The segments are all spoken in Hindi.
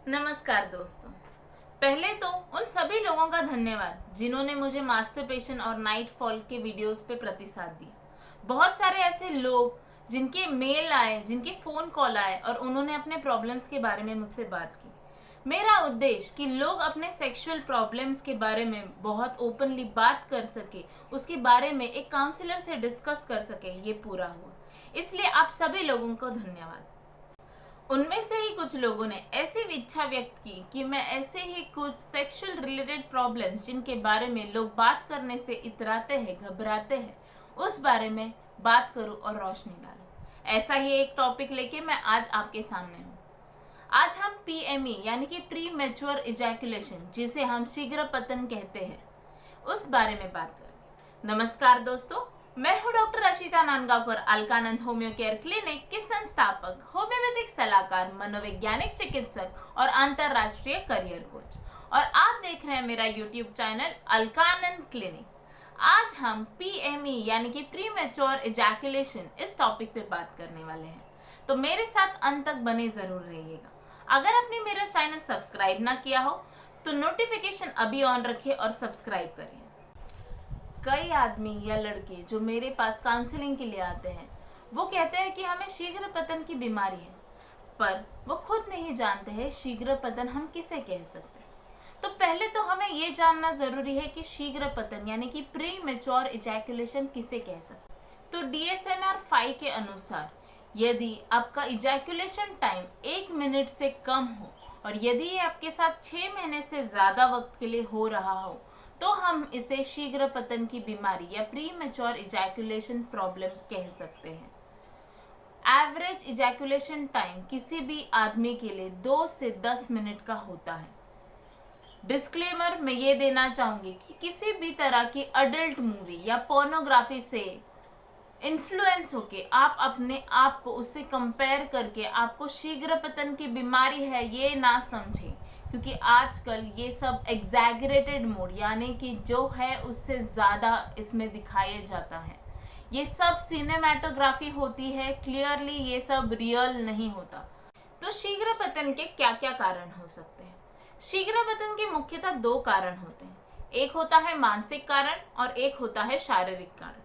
नमस्कार दोस्तों। पहले तो उन सभी लोगों का धन्यवाद जिन्होंने मुझे मास्टरबेशन और नाइट फॉल के वीडियोस पे प्रतिसाद दिया। बहुत सारे ऐसे लोग जिनके मेल आए, जिनके फ़ोन कॉल आए और उन्होंने अपने प्रॉब्लम्स के बारे में मुझसे बात की। मेरा उद्देश्य कि लोग अपने सेक्सुअल प्रॉब्लम्स के बारे में बहुत ओपनली बात कर सके, उसके बारे में एक काउंसलर से डिस्कस कर सके, ये पूरा हुआ। इसलिए आप सभी लोगों को धन्यवाद। उनमें से ही कुछ लोगों ने ऐसी इच्छा व्यक्त की कि मैं ऐसे ही कुछ सेक्सुअल रिलेटेड प्रॉब्लम्स जिनके बारे में लोग बात करने से इतराते हैं, घबराते हैं, उस बारे में बात करूं और रोशनी डालूं। ऐसा ही एक टॉपिक लेके मैं आज आपके सामने हूं। आज हम पीएमई यानी कि प्री मैच्योर इजैकुलेशन, जिसे हम शीघ्र पतन कहते हैं, उस बारे में बात करेंगे। नमस्कार दोस्तों, मैं हूं doctor Ashita Nandgaonkar, Alkanand homeo care clinic के संस्थापक, होम्योपैथिक सलाहकार, मनोवैज्ञानिक चिकित्सक और अंतरराष्ट्रीय करियर कोच, और आप देख रहे हैं मेरा यूट्यूब चैनल अलकानंद क्लिनिक। आज हम पीएमई यानी कि प्री मैच्योर इजैकुलेशन इस टॉपिक पे बात करने वाले हैं, तो मेरे साथ अंत तक बने जरूर रहिएगा। अगर आपने मेरा चैनल सब्सक्राइब ना किया हो तो नोटिफिकेशन अभी ऑन रखिए और सब्सक्राइब करिए। कई आदमी या लड़के जो मेरे पास काउंसलिंग के लिए आते हैं, वो कहते हैं कि हमें शीघ्र पतन की बीमारी है, पर वो खुद नहीं जानते हैं शीघ्र पतन हम किसे कह सकते हैं। तो पहले तो हमें ये जानना जरूरी है कि शीघ्र पतन यानी कि प्री मैच्योर इजैकुलेशन किसे कह सकते हैं। तो DSM-5 के अनुसार यदि आपका इजैकुलेशन टाइम 1 मिनट से कम हो और यदि ये आपके साथ 6 महीने से ज़्यादा वक्त के लिए हो रहा हो, तो हम इसे शीघ्र पतन की बीमारी या प्री मैच्योर इजैकुलेशन प्रॉब्लम कह सकते हैं। एवरेज इजैकुलेशन टाइम किसी भी आदमी के लिए 2 से 10 मिनट का होता है। डिस्क्लेमर मैं ये देना चाहूँगी कि किसी भी तरह की अडल्ट मूवी या पोर्नोग्राफी से इन्फ्लुएंस होके आप अपने आप को उससे कंपेयर करके आपको शीघ्र पतन की बीमारी है ये ना समझें, क्योंकि आजकल ये सब एग्जैगरेटेड मोड यानी कि जो है उससे ज़्यादा इसमें दिखाया जाता है। ये सब सिनेमैटोग्राफी होती है, क्लियरली ये सब रियल नहीं होता। तो शीघ्र पतन के क्या क्या कारण हो सकते हैं? शीघ्र पतन के मुख्यतः 2 कारण होते हैं। एक होता है मानसिक कारण और एक होता है शारीरिक कारण।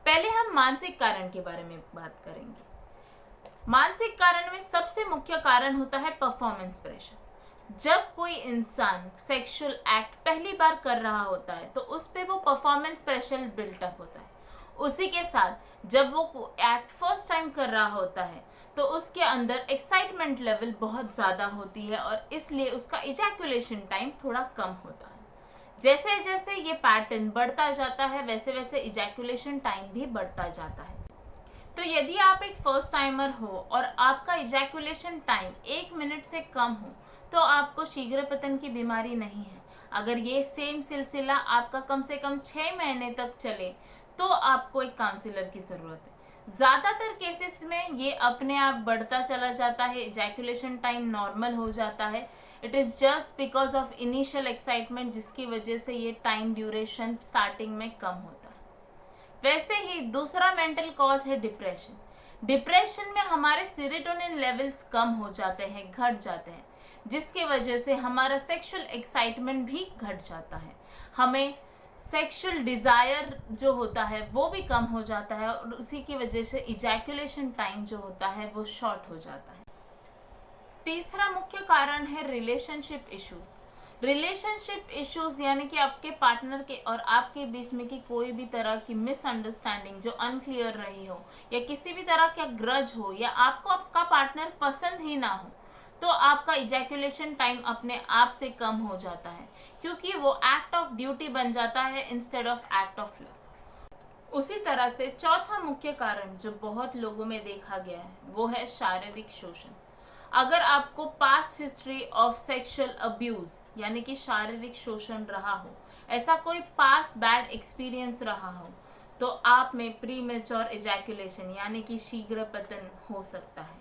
पहले हम मानसिक कारण के बारे में बात करेंगे। मानसिक कारण में सबसे मुख्य कारण होता है परफॉर्मेंस प्रेशर। जब कोई इंसान सेक्सुअल एक्ट पहली बार कर रहा होता है तो उस पर वो परफॉर्मेंस प्रेशर बिल्टअप होता है। उसी के साथ जब वो एक्ट फर्स्ट टाइम कर रहा होता है तो उसके अंदर एक्साइटमेंट लेवल बहुत ज़्यादा होती है और इसलिए उसका इजैकुलेशन टाइम थोड़ा कम होता है। जैसे जैसे ये पैटर्न बढ़ता जाता है वैसे वैसे इजैकुलेशन टाइम भी बढ़ता जाता है। तो यदि आप एक फर्स्ट टाइमर हो और आपका इजैकुलेशन टाइम 1 मिनट से कम हो तो आपको शीघ्र पतन की बीमारी नहीं है। अगर ये सेम सिलसिला आपका कम से कम 6 महीने तक चले तो आपको एक काउंसलर की ज़रूरत है। ज़्यादातर केसेस में ये अपने आप बढ़ता चला जाता है, इजैकुलेशन टाइम नॉर्मल हो जाता है। It is just because of initial excitement, जिसकी वजह से ये टाइम ड्यूरेशन स्टार्टिंग में कम होता है। वैसे ही दूसरा मेंटल कॉज है डिप्रेशन। डिप्रेशन में हमारे सेरोटोनिन लेवल्स कम हो जाते हैं, घट जाते हैं, जिसकी वजह से हमारा सेक्सुअल एक्साइटमेंट भी घट जाता है। हमें सेक्सुअल डिज़ायर जो होता है वो भी कम हो जाता है और उसी की वजह से इजैकुलेशन टाइम जो होता है वो शॉर्ट हो जाता है। तीसरा मुख्य कारण है रिलेशनशिप इश्यूज। रिलेशनशिप इश्यूज यानी कि आपके पार्टनर के और आपके बीच में की कोई भी तरह की मिसअंडरस्टैंडिंग जो अनक्लियर रही हो, या किसी भी तरह का ग्रज हो, या आपको आपका पार्टनर पसंद ही ना हो, तो आपका इजैकुलेशन टाइम अपने आप से कम हो जाता है, क्योंकि वो एक्ट ऑफ ड्यूटी बन जाता है instead of act of love. उसी तरह से चौथा मुख्य कारण जो बहुत लोगों में देखा गया है वो है शारीरिक शोषण। अगर आपको past history of sexual abuse यानी कि शारीरिक शोषण रहा हो, ऐसा कोई पास्ट बैड एक्सपीरियंस रहा हो, तो आप में प्री मैच्योर इजैकुलेशन यानी कि शीघ्र पतन हो सकता है।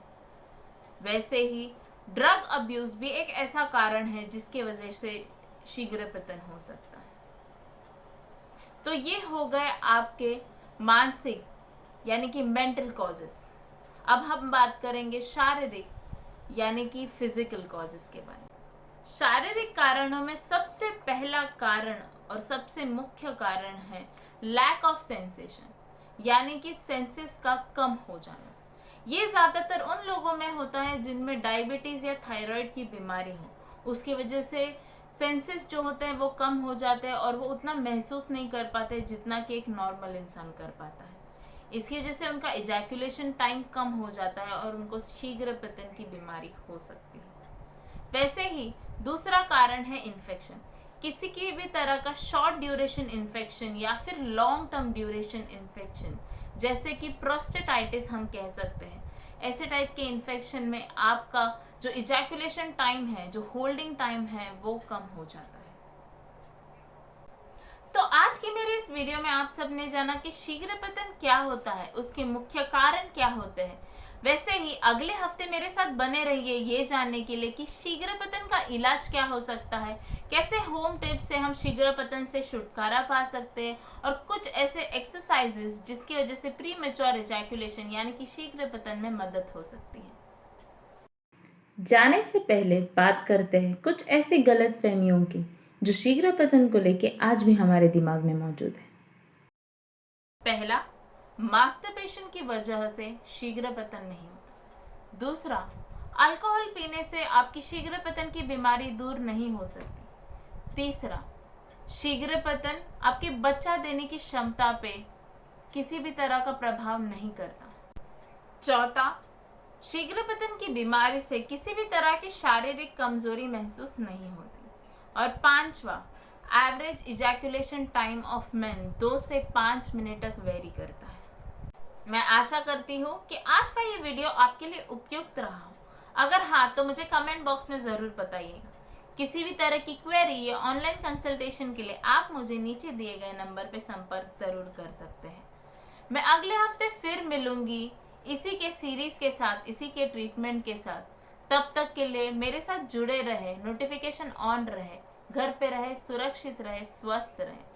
वैसे ही ड्रग अब्यूज भी एक ऐसा कारण है जिसके वजह से शीघ्र पतन हो सकता है। तो ये हो गए आपके मानसिक यानी कि मेंटल कॉजेस। अब हम बात करेंगे शारीरिक यानी कि फिजिकल कॉजेस के बारे में। शारीरिक कारणों में सबसे पहला कारण और सबसे मुख्य कारण है लैक ऑफ सेंसेशन, यानी कि सेंसेस का कम हो जाना। ये ज़्यादातर उन लोगों में होता है जिनमें डायबिटीज़ या थायराइड की बीमारी हो। उसकी वजह से सेंसेस जो होते हैं वो कम हो जाते हैं और वो उतना महसूस नहीं कर पाते जितना कि एक नॉर्मल इंसान कर पाता है। इसकी वजह से उनका इजैकुलेशन टाइम कम हो जाता है और उनको शीघ्र पतन की बीमारी हो सकती है। वैसे ही दूसरा कारण है इन्फेक्शन। किसी की भी तरह का शॉर्ट ड्यूरेशन इन्फेक्शन या फिर लॉन्ग टर्म ड्यूरेशन इन्फेक्शन, जैसे कि प्रोस्टेटाइटिस हम कह सकते हैं, ऐसे टाइप के इन्फेक्शन में आपका जो इजैकुलेशन टाइम है, जो होल्डिंग टाइम है, वो कम हो जाता है। तो आज की मेरे इस वीडियो में आप सबने जाना कि शीघ्र पतन क्या होता है, उसके मुख्य कारण क्या होते हैं। वैसे ही अगले हफ्ते मेरे साथ बने रहिए ये जानने के लिए कि शीघ्र पतन का इलाज क्या हो सकता है, कैसे होम टिप्स से हम शीघ्र पतन से छुटकारा पा सकते हैं और कुछ ऐसे एक्सरसाइजेस जिसकी वजह से प्री मैच्योर इजैकुलेशन यानी कि शीघ्र पतन में मदद हो सकती है। जाने से पहले बात करते हैं कुछ ऐसी गलतफहमियों की जो शीघ्र पतन को लेके आज भी हमारे दिमाग में मौजूद है। पहला, मास्टरबेशन की वजह से शीघ्र पतन नहीं होता। दूसरा, अल्कोहल पीने से आपकी शीघ्र पतन की बीमारी दूर नहीं हो सकती। तीसरा, शीघ्र पतन आपके बच्चा देने की क्षमता पे किसी भी तरह का प्रभाव नहीं करता। चौथा, शीघ्र पतन की बीमारी से किसी भी तरह की शारीरिक कमजोरी महसूस नहीं होती। और पांचवा, average ejaculation time of main 2 से 5 मिनट तक वेरी करता है। मैं आशा करती हूँ कि आज का ये वीडियो आपके लिए उपयुक्त रहा हो। अगर हाँ तो मुझे कमेंट बॉक्स में ज़रूर बताइएगा। किसी भी तरह की क्वेरी या ऑनलाइन कंसल्टेशन के लिए आप मुझे नीचे दिए गए नंबर पर संपर्क ज़रूर कर सकते हैं। मैं अगले हफ्ते फिर मिलूंगी इसी के सीरीज के साथ, इसी के ट्रीटमेंट के साथ। तब तक के लिए मेरे साथ जुड़े रहे, नोटिफिकेशन ऑन रहे, घर पे रहे, सुरक्षित रहे, स्वस्थ रहे।